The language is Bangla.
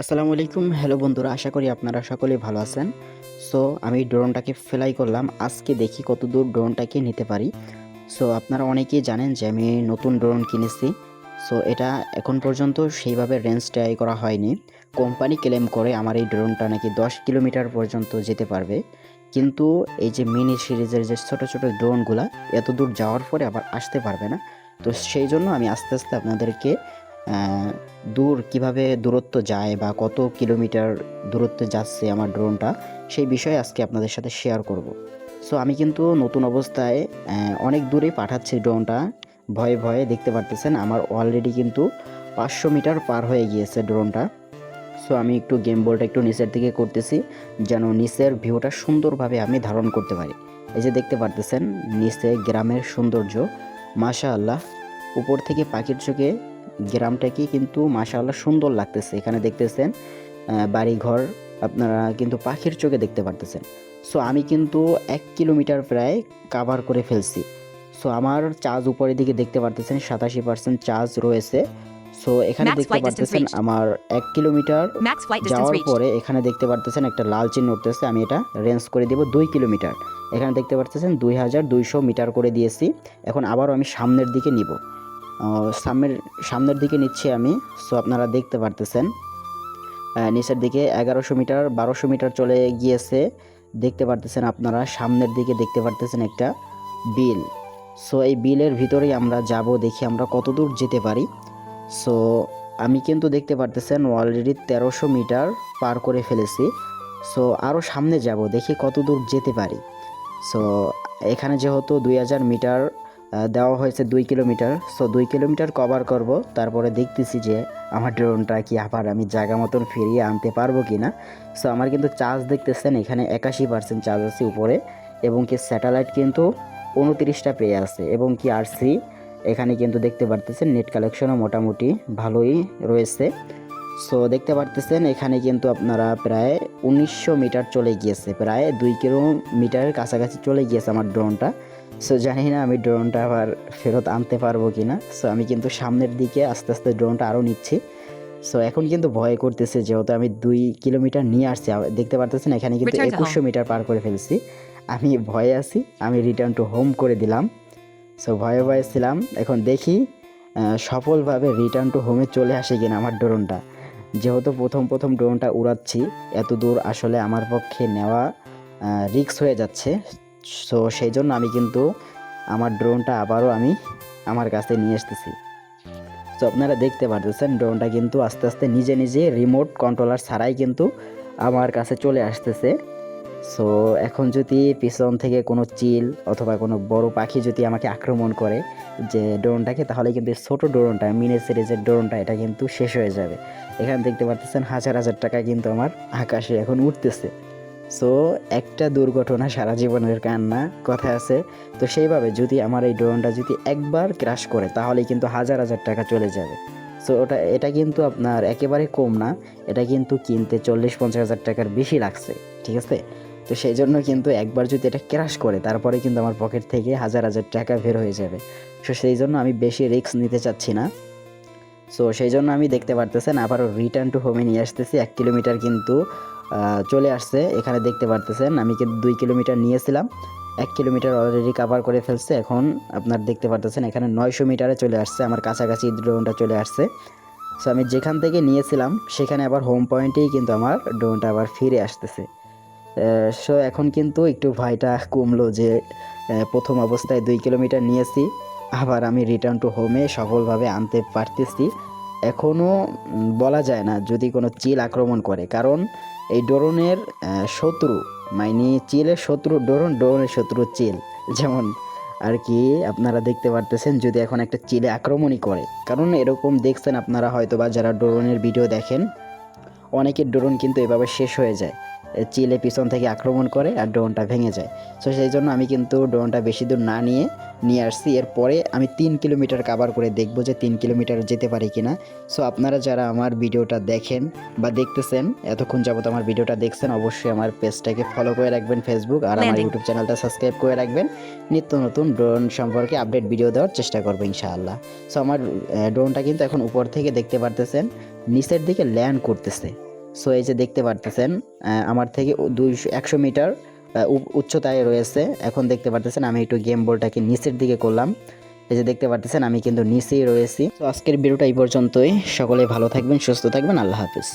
আসসালামু আলাইকুম। হ্যালো বন্ধুরা, আশা করি আপনারা সকলেই ভালো আছেন। সো আমি ড্রোনটাকে ফ্লাই করলাম। আজকে দেখি কতদূর ড্রোনটাকে নিতে পারি। সো আপনারা অনেকেই জানেন যে আমি নতুন ড্রোন কিনেছি। সো এটা এখন পর্যন্ত সেইভাবে রেঞ্জ ট্রাই করা হয়নি। কোম্পানি ক্লেম করে আমার এই ড্রোনটা নাকি 10 কিলোমিটার পর্যন্ত যেতে পারবে। কিন্তু এই যে মিনি সিরিজের যে ছোট ছোট ড্রোনগুলা এত দূর যাওয়ার পরে আবার আসতে পারবে না। তো সেই জন্য আমি আস্তে আস্তে আপনাদেরকে কিভাবে দূরত্ব যায় বা কত কিলোমিটার দূরত্বে যাচ্ছে আমার ড্রোনটা, সেই বিষয়ে আজকে আপনাদের সাথে শেয়ার করব। সো আমি কিন্তু নতুন অবস্থায় অনেক দূরেই পাঠাচ্ছি ড্রোনটা। ভয়ে ভয়ে দেখতে পারতেছেন আমার অলরেডি কিন্তু 500 মিটার পার হয়ে গিয়েছে ড্রোনটা। সো আমি একটু গেম বলটা একটু নিচের দিকে করতেছি, যেন নিচের ভিউটা সুন্দরভাবে আমি ধারণ করতে পারি। এই যে দেখতে পারতেছেন নিচে গ্রামের সৌন্দর্য, মাশাআল্লাহ। উপর থেকে পাখির চোখে গ্রামটাকে কিন্তু মাশাআল্লাহ সুন্দর লাগতেছে। এখানে দেখতেছেন বাড়িঘর, আপনারা কিন্তু পাখির চোখে দেখতে পারতেছেন। সো আমি কিন্তু 1 কিলোমিটার প্রায় কাভার করে ফেলছি। সো আমার চার্জ উপরের দিকে দেখতে পারতেছেন 87% চার্জ রয়েছে। সো এখানে Max দেখতে flight distance পারতেছেন reached. আমার 1 কিলোমিটার Max flight distance যাওয়ার reached. পরে এখানে দেখতে পারতেছেন একটা লাল চিহ্ন উঠতেছে। আমি এটা রেঞ্জ করে দেব 2 কিলোমিটার। এখানে দেখতে পারতেছেন 2200 মিটার করে দিয়েছি। এখন আবারও আমি সামনের দিকে নিব, সামনের সামনের দিকে নিচ্ছি আমি। সো আপনারা দেখতে পারতেছেন নিচের দিকে 1100 মিটার 1200 মিটার চলে গিয়েছে। দেখতে পারতেছেন আপনারা সামনের দিকে দেখতে পারতেছেন একটা বিল। সো এই বিলের ভিতরেই আমরা যাব, দেখি আমরা কত দূর যেতে পারি। সো আমি কিন্তু দেখতে পারতেছেন অলরেডি 1300 মিটার পার করে ফেলেছি। সো আরও সামনে যাব, দেখি কত দূর যেতে পারি। সো এখানে যেহেতু 2000 মিটার দেওয়া হয়েছে 2 কিলোমিটার, সো 2 কিলোমিটার কভার করব। তারপরে দেখতেছি যে আমার ড্রোনটা কি আবার আমি জায়গা মতন ফিরিয়ে আনতে পারবো কি না। সো আমার কিন্তু চার্জ দেখতেছেন এখানে 81% চার্জ আছে উপরে, এবং কি স্যাটেলাইট কিন্তু 29টা পেয়ে আছে, এবং কি আরসি এখানে কিন্তু দেখতে পারতেছেন নেট কালেকশনও মোটামুটি ভালোই রয়েছে। সো দেখতে পারতেছেন এখানে কিন্তু আপনারা প্রায় 1900 মিটার চলে গিয়েছে, প্রায় 2 কিলোমিটারের কাছাকাছি চলে গিয়েছে আমার ড্রোনটা। সো জানি না আমি ড্রোনটা আবার ফেরত আনতে পারবো কি না। সো আমি কিন্তু সামনের দিকে আস্তে আস্তে ড্রোনটা আরও নিচ্ছি। সো এখন কিন্তু ভয় করতেছে, যেহেতু আমি 2 কিলোমিটার নিয়ে আসছি। দেখতে পারতেছেন এখানে কিন্তু Return to 2100 home. মিটার পার করে ফেলছি। আমি ভয়ে আছি, আমি রিটার্ন টু হোম করে দিলাম। সো ভয়ে ভয়ে ছিলাম, এখন দেখি সফলভাবে রিটার্ন টু হোমে চলে আসে কিনা আমার ড্রোনটা। যেহেতু প্রথম প্রথম ড্রোনটা উড়াচ্ছি, এত দূর আসলে আমার পক্ষে নেওয়া রিস্ক হয়ে যাচ্ছে। সো সেই জন্য আমি কিন্তু আমার ড্রোনটা আবারও আমি আমার কাছে নিয়ে আসতেছি। তো আপনারা দেখতে পারতেছেন ড্রোনটা কিন্তু আস্তে আস্তে নিজে নিজে রিমোট কন্ট্রোলার ছাড়াই কিন্তু আমার কাছে চলে আসতেছে। সো এখন যদি পিছন থেকে কোনো চিল অথবা কোনো বড় পাখি যদি আমাকে আক্রমণ করে যে ড্রোনটাকে, তাহলে কিন্তু এই ছোটো ড্রোনটা মিনি সিরিজের ড্রোনটা এটা কিন্তু শেষ হয়ে যাবে। এখানে দেখতে পাচ্ছেন হাজার হাজার টাকা কিন্তু আমার আকাশে এখন উঠতেছে। সো একটা দুর্ঘটনা সারা জীবনের কান্না, কথা আছে। তো সেইভাবে যদি আমার এই ড্রোনটা যদি একবার ক্র্যাশ করে, তাহলে কিন্তু হাজার হাজার টাকা চলে যাবে। সো এটা কিন্তু আপনার একেবারে কম না, এটা কিন্তু কিনতে 40-50 হাজার টাকার বেশি লাগছে, ঠিক আছে। তো সেই জন্য কিন্তু একবার যদি এটা ক্র্যাশ করে, তারপরে কিন্তু আমার পকেট থেকে হাজার হাজার টাকা বের হয়ে যাবে। সো সেই জন্য আমি বেশি রিস্ক নিতে চাচ্ছি না। সো সেই জন্য আমি দেখতে পারতেছেন আবারও রিটার্ন টু হোমে নিয়ে আসতেছি। 1 কিলোমিটার কিন্তু চলে আসছে। এখানে দেখতে পারতেছেন আমি কিন্তু 2 কিলোমিটার নিয়েছিলাম, 1 কিলোমিটার অলরেডি কাভার করে ফেলছে। এখন আপনার দেখতে পারতেছেন এখানে 900 মিটারে চলে আসছে, আমার কাছাকাছি ড্রোনটা চলে আসছে। সো আমি যেখান থেকে নিয়েছিলাম সেখানে আবার হোম পয়েন্টেই কিন্তু আমার ড্রোনটা আবার ফিরে আসতেছে। সো এখন কিন্তু একটু ভয়টা কমলো যে প্রথম অবস্থায় 2 কিলোমিটার নিয়েছি, আবার আমি রিটার্ন টু হোমে সফলভাবে আনতে পারতেছি। এখনও বলা যায় না যদি কোনো চিল আক্রমণ করে, কারণ এই ড্রোনের শত্রু মানে চিলের শত্রু ড্রোন, ড্রোনের শত্রু চিল। যেমন আর কি আপনারা দেখতে পারতেছেন যদি এখন একটা চিলে আক্রমণই করে, কারণ এরকম দেখছেন আপনারা হয়তো বা যারা ড্রোনের ভিডিও দেখেন, অনেকের ড্রোন কিন্তু এভাবে শেষ হয়ে যায়, চিলে পিছন থেকে আক্রমণ করে আর ড্রোনটা ভেঙে যায়। সো সেই জন্য আমি কিন্তু ড্রোনটা বেশি দূর না নিয়ে আসছি। এরপরে আমি 3 কিলোমিটার কাভার করে দেখব যে 3 কিলোমিটার যেতে পারি কিনা। সো আপনারা যারা আমার ভিডিওটা দেখেন বা দেখতেছেন, এতক্ষণ যাবত আমার ভিডিওটা দেখছেন, অবশ্যই আমার পেজটাকে ফলো করে রাখবেন ফেসবুক, আর আমার Landing. ইউটিউব চ্যানেলটা সাবস্ক্রাইব করে রাখবেন। নিত্য নতুন ড্রোন সম্পর্কে আপডেট ভিডিও দেওয়ার চেষ্টা করবো ইনশাআল্লাহ। সো আমার ড্রোনটা কিন্তু এখন উপর থেকে দেখতে পারতেছেন নিচের দিকে ল্যান্ড করতেছে। সো এই যে দেখতে পারতেছেন আমার থেকে 100 মিটার উচ্চতায় রয়েছে। এখন দেখতে পারতেছেন আমি একটু গেম বলটাকে নিচের দিকে করলাম। এই যে দেখতে পারতেছেন আমি কিন্তু নিচেই রয়েছি। তো আজকের ভিডিওটা এই পর্যন্তই। সকলে ভালো থাকবেন, সুস্থ থাকবেন। আল্লাহ হাফিজ।